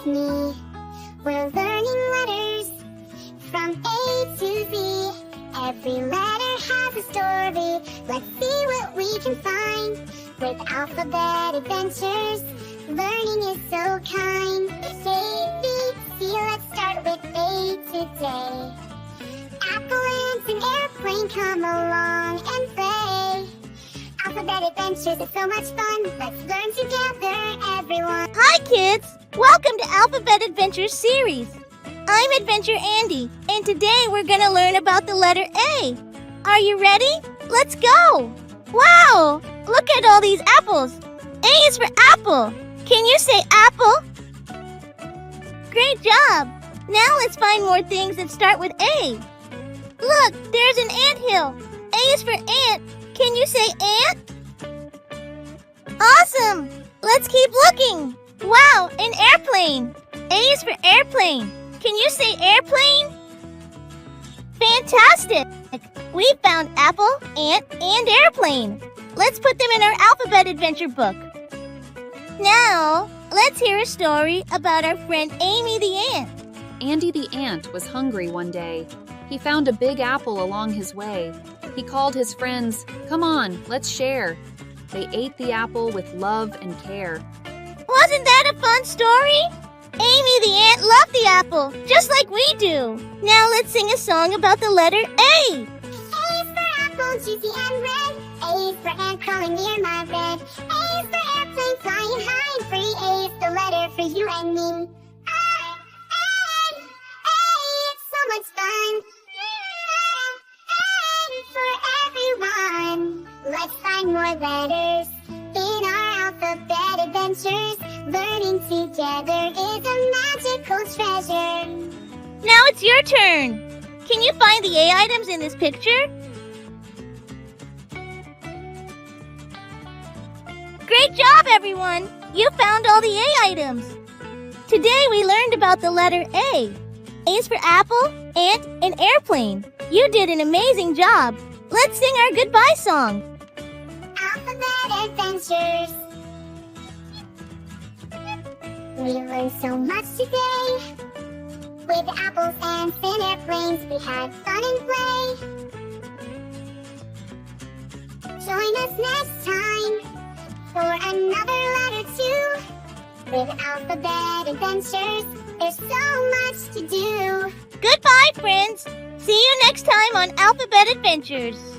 with me. We're learning letters from A to Z. Every letter has a story. Let's see what we can find. With Alphabet Adventures, learning is so kind. A, B, C, let's start with A today. Apple and an airplane, come along and play. Alphabet Adventures is so much fun. Let's learn together, everyone. Hi, kids! Welcome to Alphabet Adventures series. I'm Adventure Andy, and today we're going to learn about the letter A. Are you ready? Let's go! Wow! Look at all these apples. A is for apple. Can you say apple? Great job! Now let's find more things that start with A. Look, there's an anthill. A is for ant. Can you say ant? Awesome! Let's keep looking. Wow, an airplane. A is for airplane. Can you say airplane? Fantastic! We found apple, ant, and airplane. Let's put them in our alphabet adventure book. Now, let's hear a story about our friend Amy the ant. Andy the ant was hungry one day. He found a big apple along his way. He called his friends, "Come on, let's share." They ate the apple with love and care. Wasn't that a fun story? Amy the ant loved the apple, just like we do. Now let's sing a song about the letter A. A is for apple, juicy and red. A is for ant crawling near my bed. A is for airplane flying high and free. A is the letter for you and me. It's so much fun. For everyone. Let's find more letters in our alphabet adventures. Learning together is a magical treasure. Now it's your turn. Can you find the A items in this picture? Great job, everyone! You found all the A items. Today we learned about the letter A. A is for apple, ant, and airplane. You did an amazing job. Let's sing our goodbye song. Alphabet Adventures. We learned so much today. With apples, ants, and airplanes, we had fun and play. Join us next time for another letter too. With Alphabet Adventures, there's so much to do. Goodbye, friends. See you next time on Alphabet Adventures.